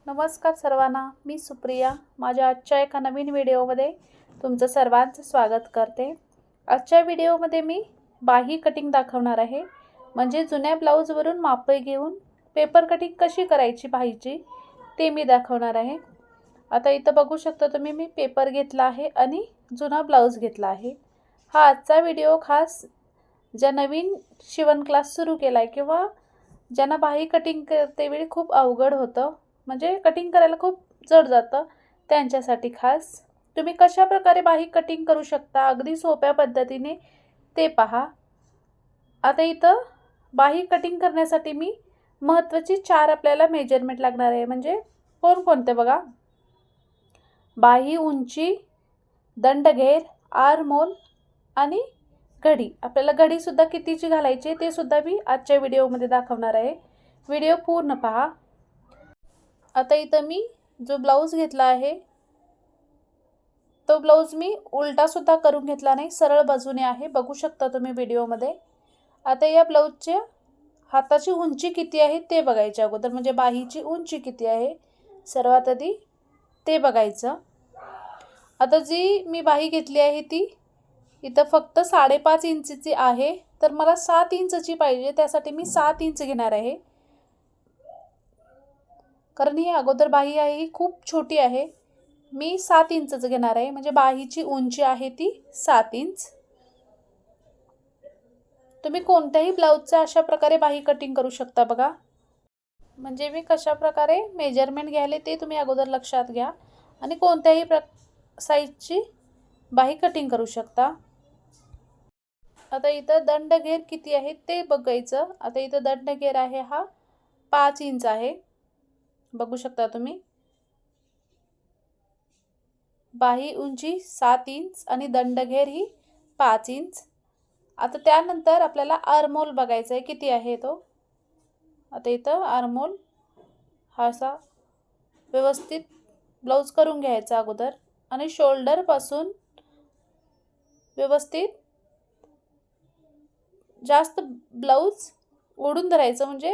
नमस्कार सर्वांना, मी सुप्रिया. माझ्या आजच्या एका नवीन व्हिडिओमध्ये तुमचं सर्वांचं स्वागत करते. आजच्या व्हिडिओमध्ये मी बाही कटिंग दाखवणार आहे. म्हणजे जुन्या ब्लाऊजवरून मापे घेऊन पेपर कटिंग कशी करायची बाहीची ते मी दाखवणार आहे. आता इथं बघू शकता तुम्ही, मी पेपर घेतला आहे आणि जुना ब्लाऊज घेतला आहे. हा आजचा व्हिडिओ खास ज्या नवीन शिवण क्लास सुरू केला आहे किंवा ज्यांना बाही कटिंग करते वेळी खूप अवघड होतं, म्हणजे कटिंग करायला खूप जड जातं, त्यांच्यासाठी खास. तुम्ही कशा प्रकारे बाही कटिंग करू शकता अगदी सोप्या पद्धतीने ते पहा. आता इथं बाही कटिंग करण्यासाठी मी महत्त्वाची 4 आपल्याला मेजरमेंट लागणार आहे. म्हणजे कोणकोणते बघा: बाही उंची, दंडघेर, आर्महोल आणि घडी. आपल्याला घडीसुद्धा कितीची घालायची ते सुद्धा मी आजच्या व्हिडिओमध्ये दाखवणार आहे. व्हिडिओ पूर्ण पहा. आता इथं मी जो ब्लाऊज घेतला आहे तो ब्लाऊज मी उलटासुद्धा करून घेतला नाही, सरळ बाजूने आहे, बघू शकता तुम्ही व्हिडिओमध्ये. आता या ब्लाऊजच्या हाताची उंची किती आहे ते बघायचे अगोदर, म्हणजे बाहीची उंची किती आहे सर्वात आधी ते बघायचं. आता जी मी बाही घेतली आहे ती इथं फक्त 5.5 इंचची आहे, तर मला 7 इंचची पाहिजे, त्यासाठी मी 7 इंच घेणार आहे. कारण ही अगोदर बाही आहे ही खूप छोटी आहे. मी 7 इंचच घेणार आहे, म्हणजे बाहीची उंची आहे ती 7 इंच. तुम्ही कोणत्याही ब्लाऊजचा अशा प्रकारे बाही कटिंग करू शकता बघा. म्हणजे मी कशा प्रकारे मेजरमेंट घ्यायले ते तुम्ही अगोदर लक्षात घ्या आणि कोणत्याही साईजची बाही कटिंग करू शकता. आता इथं दंडघेर किती आहे ते बघायचं. आता इथं दंडघेर आहे हा 5 इंच आहे, बघू शकता तुम्ही. बाही उंची 7 इंच आणि दंडघेर ही 5 इंच. आता त्यानंतर आपल्याला आर्महोल बघायचा आहे किती आहे तो. आता इथं आर्महोल हा असा व्यवस्थित ब्लाऊज करून घ्यायचा अगोदर आणि शोल्डरपासून व्यवस्थित जास्त ब्लाऊज ओढून धरायचं, म्हणजे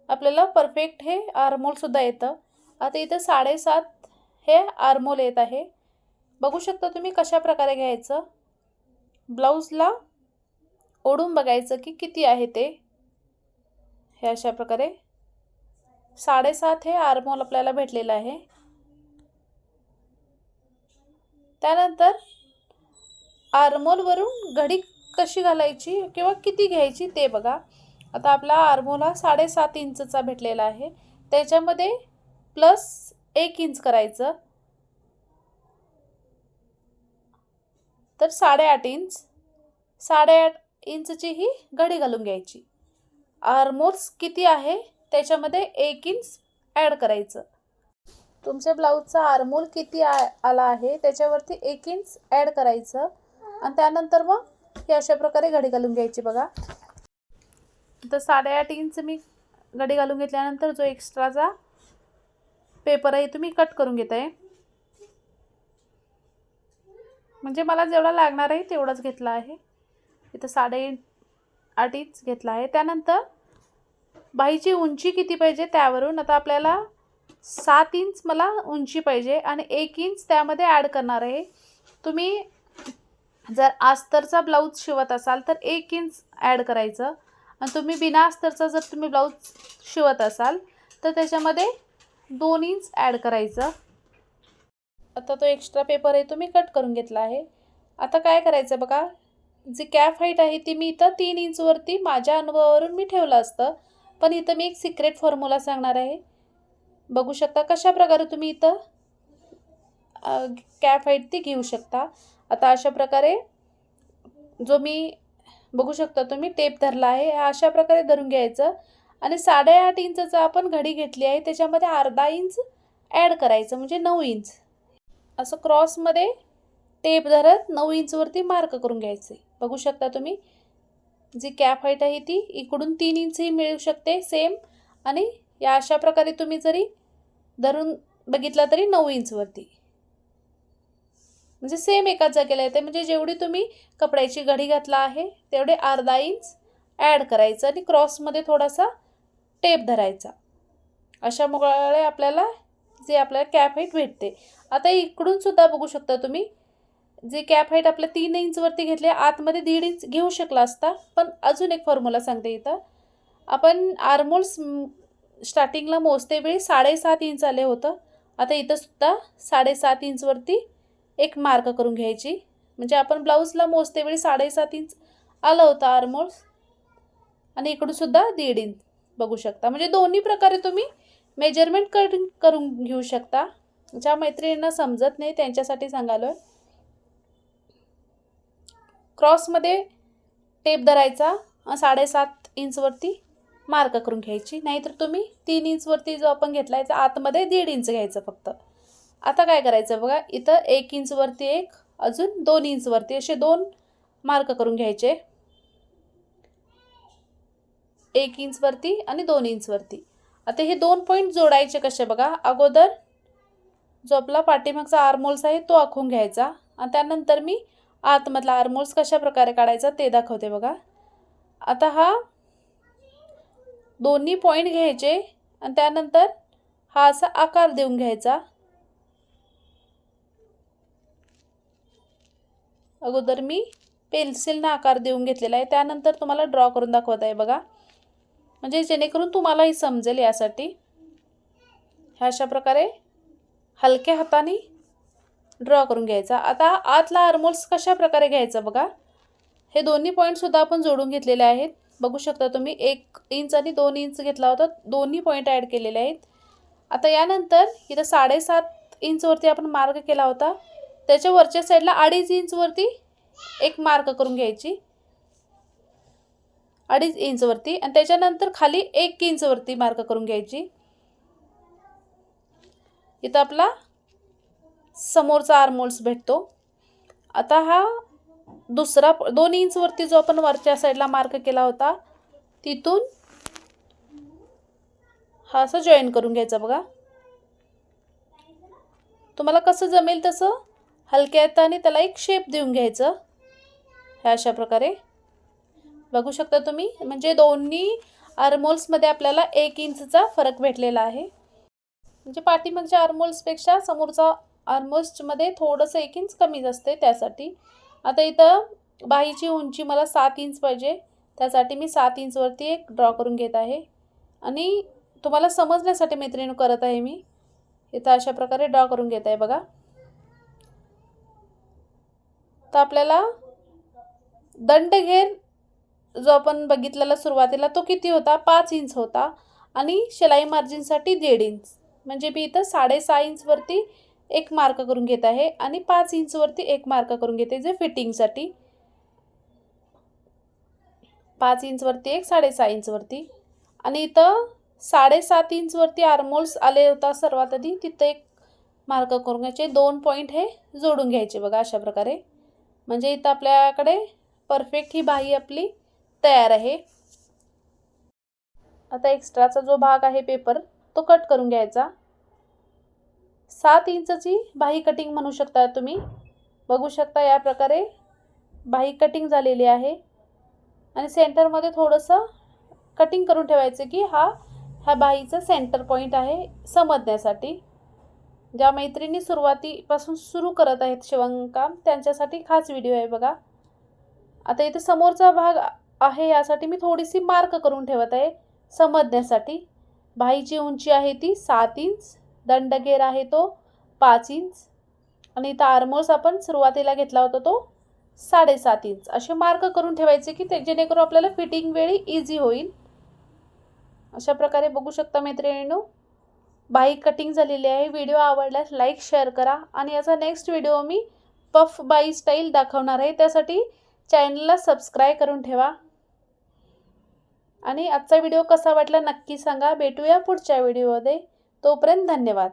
आपल्याला परफेक्ट हे आर्महोलसुद्धा येतं. आता इथं 7.5 हे आर्महोल येत आहे, बघू शकता तुम्ही कशा प्रकारे घ्यायचं. ब्लाऊजला ओढून बघायचं की किती आहे ते. हे अशा प्रकारे 7.5 हे आर्महोल आपल्याला भेटलेलं आहे. त्यानंतर आर्महोलवरून घडी कशी घालायची किंवा किती घ्यायची ते बघा. आता आपला आर्महोल हा 7.5 इंचचा भेटलेला आहे, त्याच्यामध्ये प्लस 1 इंच करायचं, तर 8.5 इंच. 8.5 इंचची ही घडी घालून घ्यायची. आर्महोल्स किती आहे त्याच्यामध्ये 1 इंच ॲड करायचं. तुमच्या ब्लाऊजचा आर्महोल किती आला आहे त्याच्यावरती 1 इंच ॲड करायचं आणि त्यानंतर मग हे अशा प्रकारे घडी घालून घ्यायची बघा. तर 8.5 इंच मी घडी घालून घेतल्यानंतर जो एक्स्ट्राचा पेपर आहे तुम्ही कट करून घेत आहे. म्हणजे मला जेवढा लागणार आहे तेवढाच घेतला आहे. इथं 8.5 इंच घेतला आहे. त्यानंतर बाहीची उंची किती पाहिजे त्यावरून आता आपल्याला 7 इंच मला उंची पाहिजे आणि 1 इंच त्यामध्ये ॲड करणार आहे. तुम्ही जर अस्तरचा ब्लाऊज शिवत असाल तर 1 इंच ॲड करायचं आणि तुम्ही बिना अस्तरचा जर तुम्ही ब्लाऊज शिवत असाल तर त्याच्यामध्ये 2 इंच ॲड करायचं. आता तो एक्स्ट्रा पेपर आहे तुम्ही कट करून घेतला आहे. आता काय करायचं बघा, जी कॅप हाईट आहे ती मी इथं 3 इंचवरती माझ्या अनुभवावरून मी ठेवलं असतं, पण इथं मी एक सिक्रेट फॉर्म्युला सांगणार आहे. बघू शकता कशा प्रकारे तुम्ही इथं कॅप हाईट ती घेऊ शकता. आता अशा प्रकारे जो मी बघू शकता तुम्ही टेप धरला आहे, अशा प्रकारे धरून घ्यायचं आणि 8.5 इंचचा आपण घडी घेतली आहे त्याच्यामध्ये अर्धा इंच ॲड करायचं, म्हणजे 9 इंच. असं क्रॉसमध्ये टेप धरत 9 इंचवरती मार्क करून घ्यायचे. बघू शकता तुम्ही जी कॅप हाईट आहे ती इकडून 3 इंचही मिळू शकते सेम, आणि या अशा प्रकारे तुम्ही जरी धरून बघितला तरी 9 इंचवरती, म्हणजे सेम एकाच जागेला येते. म्हणजे जेवढी तुम्ही कपड्याची घडी घातला आहे तेवढे अर्धा इंच ॲड करायचं आणि क्रॉसमध्ये थोडासा टेप धरायचा. अशा मुळे आपल्याला जे आपल्याला कॅप हाईट भेटते. आता इकडून सुद्धा बघू शकता तुम्ही, जे कॅप हाईट आपल्या 3 इंचवरती घेतले, आतमध्ये 1.5 इंच घेऊ शकला असता. पण अजून एक फॉर्म्युला सांगते इथं. आपण आर्महोल्स स्टार्टिंगला मोजते वेळी 7.5 इंच आले होतं. आता इथं सुद्धा 7.5 इंचवरती एक मार्क करून घ्यायची. म्हणजे आपण ब्लाऊजला मोजते वेळी 7.5 इंच आलं होतं आर्महोल्स, आणि इकडून सुद्धा 1.5 इंच बघू शकता. म्हणजे दोन्ही प्रकारे तुम्ही मेजरमेंट करून घेऊ शकता. ज्या मैत्रिणींना समजत नाही त्यांच्यासाठी सांगालोय. क्रॉसमध्ये टेप धरायचा, 7.5 इंचवरती मार्क करून घ्यायची. नाहीतर तुम्ही 3 इंचवरती जो आपण घेतला याचा आतमध्ये 1.5 इंच घ्यायचं फक्त. आता काय करायचं बघा, इथं 1 इंचवरती एक, अजून 2 इंचवरती असे 2 मार्क करून घ्यायचे. 1 इंचवरती आणि 2 इंचवरती. आता हे 2 पॉईंट जोडायचे कसे बघा. अगोदर जो आपला पाठीमागचा आर्महोल्स आहे तो आखून घ्यायचा, आणि त्यानंतर मी आतमधला आर्महोल्स कशा प्रकारे काढायचा ते दाखवते बघा. आता हा दोन्ही पॉईंट घ्यायचे आणि त्यानंतर हा असा आकार देऊन घ्यायचा. अगोदर मी पेन्सिलने आकार देऊन घेतलेला आहे, त्यानंतर तुम्हाला ड्रॉ करून दाखवत आहे बघा. म्हणजे जेणेकरून तुम्हालाही समजेल यासाठी. ह्या अशा प्रकारे हलक्या हाताने ड्रॉ करून घ्यायचा. आता आतला आर्महोल्स कशा प्रकारे घ्यायचा बघा. हे दोन्ही पॉईंट सुद्धा आपण जोडून घेतलेले आहेत. बघू शकता तुम्ही 1 इंच आणि 2 इंच घेतला होता, दोन्ही पॉईंट ॲड केलेले आहेत. आता यानंतर इथं 7.5 इंचवरती आपण मार्क केला होता, त्याच्या वरच्या साईडला 2.5 इंचवरती एक मार्क करून घ्यायची. 2.5 इंचवरती, आणि त्याच्यानंतर खाली 1 इंचवरती मार्क करून घ्यायची. इथं आपला समोरचा आर्महोल्स भेटतो. आता हा दुसरा 2 इंचवरती जो आपण वरच्या साईडला मार्क केला होता, तिथून हा असं जॉईन करून घ्यायचा बघा. तुम्हाला कसं जमेल तसं हलक्या हाताने त्याला एक शेप देऊन घ्यायचं. ह्या अशा प्रकारे बघू शकता तुम्ही. म्हणजे दोन्ही आर्महोल्समध्ये आपल्याला 1 इंचचा फरक भेटलेला आहे. म्हणजे पाठीमागच्या आर्महोल्सपेक्षा समोरचा आर्महोल्समध्ये थोडंसं 1 इंच कमीच असते त्यासाठी. आता इथं बाहीची उंची मला 7 इंच पाहिजे, त्यासाठी मी 7 इंचवरती एक ड्रॉ करून घेत आहे. आणि तुम्हाला समजण्यासाठी मैत्रिणी करत आहे मी. इथं अशा प्रकारे ड्रॉ करून घेत आहे बघा. तर आपल्याला दंडघेर जो आपण बघितलेला सुरुवातीला तो किती होता, 5 इंच होता, आणि शिलाई मार्जिनसाठी 1.5 इंच. म्हणजे मी इथं 6.5 इंचवरती एक मार्क करून घेत आहे आणि 5 इंचवरती एक मार्क करून घेते जे फिटिंगसाठी. 5 इंचवरती एक, 6.5 इंचवरती, आणि इथं 7.5 इंचवरती आर्महोल्स आले होता सर्वात आधी, तिथं एक मार्क करून घ्यायचे. 2 पॉईंट हे जोडून घ्यायचे बघा अशा प्रकारे. म्हणजे इथं आपल्याकडे परफेक्ट ही बाही आपली तयार आहे. आता एक्स्ट्राचा जो भाग आहे पेपर तो कट करून घ्यायचा. 7 इंचची बाही कटिंग म्हणू शकता तुम्ही. बघू शकता या प्रकारे बाही कटिंग झालेली आहे, आणि सेंटरमध्ये थोडंसं कटिंग करून ठेवायचं की हा बाहीचा सेंटर पॉईंट आहे समजण्यासाठी. ज्या मैत्रिणी सुरुवातीपासून सुरू करत आहेत शिवणकाम त्यांच्यासाठी खास व्हिडिओ आहे बघा. आता इथे समोरचा भाग आहे यासाठी मी थोडीशी मार्क करून ठेवत आहे समजण्यासाठी. बाहीची उंची आहे ती 7 इंच, दंडघेर आहे तो 5 इंच, आणि इथं आर्महोल्स आपण सुरुवातीला घेतला होता तो 7.5 इंच. असे मार्क करून ठेवायचे की ते जेणेकरून आपल्याला फिटिंग वेळी इझी होईल. अशा प्रकारे बघू शकता मैत्रिणींनो, बाही कटिंग झालेली आहे. व्हिडिओ आवडल्यास लाईक शेअर करा, आणि याचा नेक्स्ट व्हिडिओ मी पफ बाही स्टाईल दाखवणार आहे, त्यासाठी चॅनलला सबस्क्राईब करून ठेवा. आणि आजचा व्हिडिओ कसा वाटला नक्की सांगा. भेटूया पुढच्या व्हिडिओमध्ये. तोपर्यंत धन्यवाद.